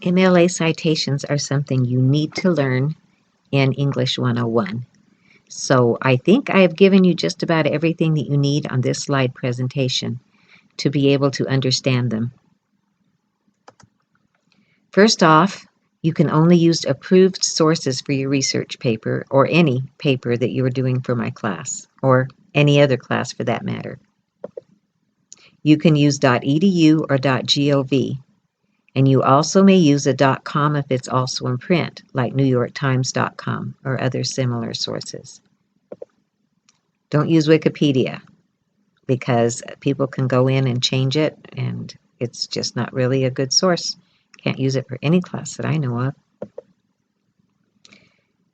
MLA citations are something you need to learn in English 101. So I think I have given you just about everything that you need on this slide presentation to be able to understand them. First off, you can only use approved sources for your research paper or any paper that you are doing for my class, or any other class for that matter. You can use .edu or .gov, and you also may use a .com if it's also in print, like NewYorkTimes.com or other similar sources. Don't use Wikipedia, because people can go in and change it, and it's just not really a good source. Can't use it for any class that I know of.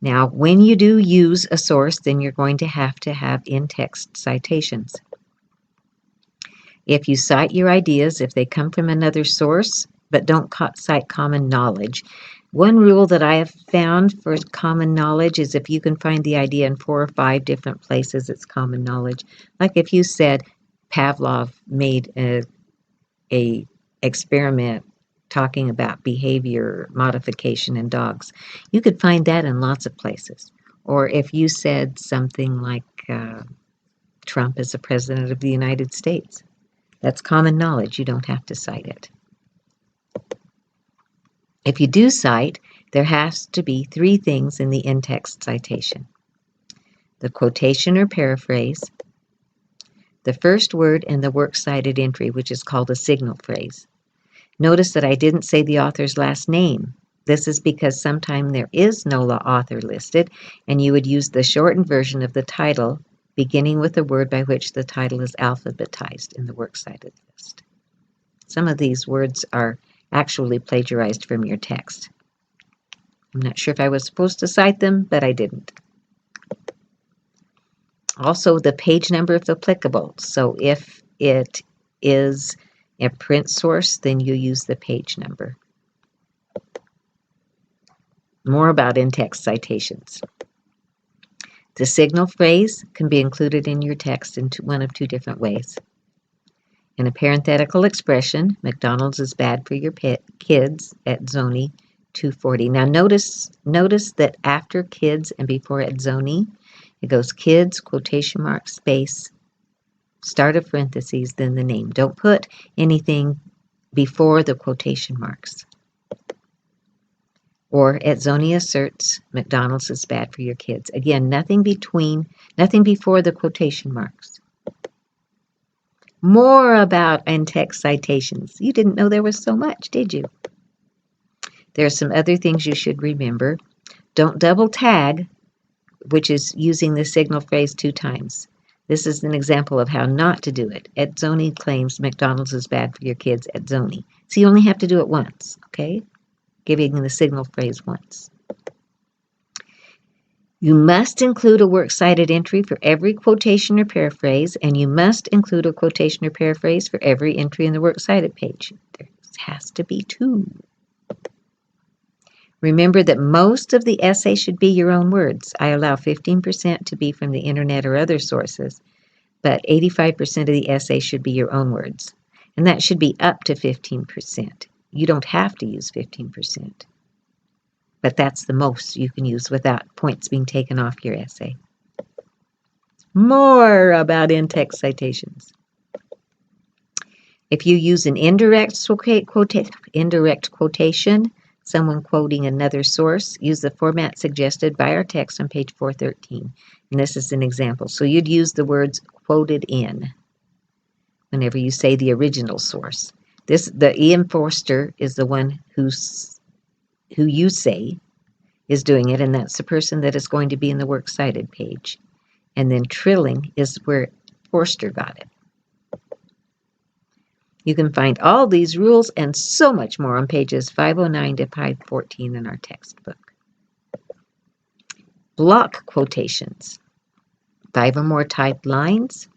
Now, when you do use a source, then you're going to have in-text citations. If you cite your ideas, if they come from another source, but don't cite common knowledge. One rule that I have found for common knowledge is if you can find the idea in 4 or 5 different places, it's common knowledge. Like if you said Pavlov made a experiment talking about behavior modification in dogs, you could find that in lots of places. Or if you said something like Trump is the President of the United States, that's common knowledge. You don't have to cite it. If you do cite, there has to be 3 things in the in-text citation: the quotation or paraphrase, the first word in the works cited entry, which is called a signal phrase. Notice that I didn't say the author's last name. This is because sometimes there is no author listed, and you would use the shortened version of the title, beginning with the word by which the title is alphabetized in the works cited list. Some of these words are actually plagiarized from your text. I'm not sure if I was supposed to cite them, but I didn't. Also, the page number if applicable. So if it is a print source, then you use the page number. More about in-text citations. The signal phrase can be included in your text in one of 2 different ways. In a parenthetical expression, McDonald's is bad for your kids at Zoni 240. Now notice that after kids and before at Zoni, it goes kids, quotation mark, space, start of parentheses, then the name. Don't put anything before the quotation marks. Or at Zoni asserts, McDonald's is bad for your kids. Again, nothing before the quotation marks. More about in-text citations. You didn't know there was so much, did you? There are some other things you should remember. Don't double tag, which is using the signal phrase 2 times. This is an example of how not to do it. At Zoni claims McDonald's is bad for your kids at Zoni. So you only have to do it once, okay? Giving the signal phrase once. You must include a works cited entry for every quotation or paraphrase, and you must include a quotation or paraphrase for every entry in the works cited page. There has to be 2. Remember that most of the essay should be your own words. I allow 15% to be from the internet or other sources, but 85% of the essay should be your own words. And that should be up to 15%. You don't have to use 15%. But that's the most you can use without points being taken off your essay. More about in-text citations. If you use an indirect quotation, someone quoting another source, use the format suggested by our text on page 413. And this is an example. So you'd use the words quoted in whenever you say the original source. The Ian Forster is the one who you say is doing it, and that's the person that is going to be in the works cited page. And then trilling is where Forster got it. You can find all these rules and so much more on pages 509 to 514 in our textbook. Block quotations. 5 or more typed lines.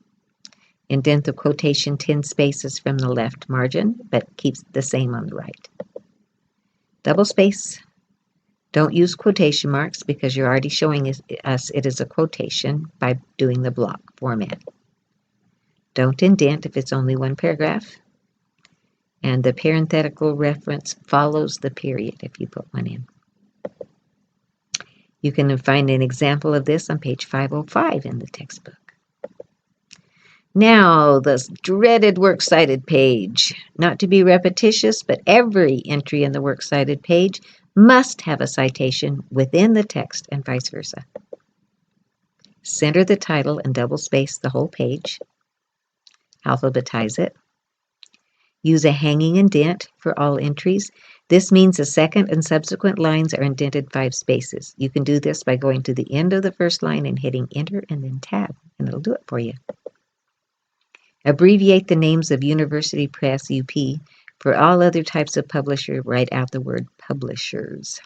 Indent the quotation 10 spaces from the left margin, but keeps the same on the right. Double space. Don't use quotation marks because you're already showing us it is a quotation by doing the block format. Don't indent if it's only 1 paragraph. And the parenthetical reference follows the period if you put one in. You can find an example of this on page 505 in the textbook. Now, the dreaded works cited page. Not to be repetitious, but every entry in the works cited page must have a citation within the text and vice versa. Center the title and double space the whole page. Alphabetize it. Use a hanging indent for all entries. This means the second and subsequent lines are indented 5 spaces. You can do this by going to the end of the first line and hitting Enter and then Tab, and it'll do it for you. Abbreviate the names of University Press, UP. For all other types of publisher, write out the word publishers.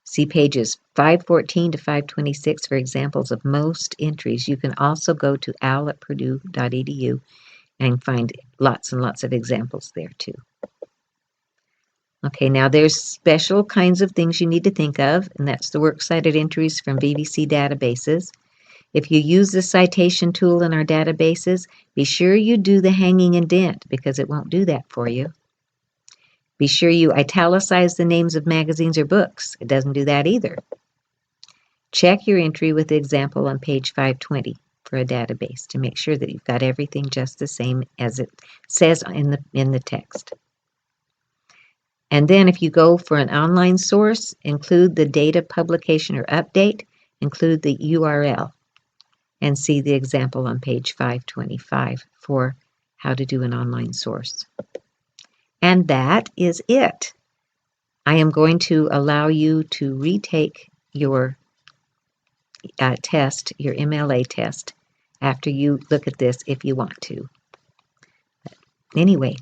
See pages 514 to 526 for examples of most entries. You can also go to al@purdue.edu and find lots and lots of examples there too. Okay, now there's special kinds of things you need to think of, and that's the works cited entries from BBC databases. If you use the citation tool in our databases, be sure you do the hanging indent because it won't do that for you. Be sure you italicize the names of magazines or books. It doesn't do that either. Check your entry with the example on page 520 for a database to make sure that you've got everything just the same as it says in the text. And then if you go for an online source, include the date of publication or update, include the URL. And see the example on page 525 for how to do an online source. And that is it. I am going to allow you to retake your test, your MLA test, after you look at this if you want to. But anyway,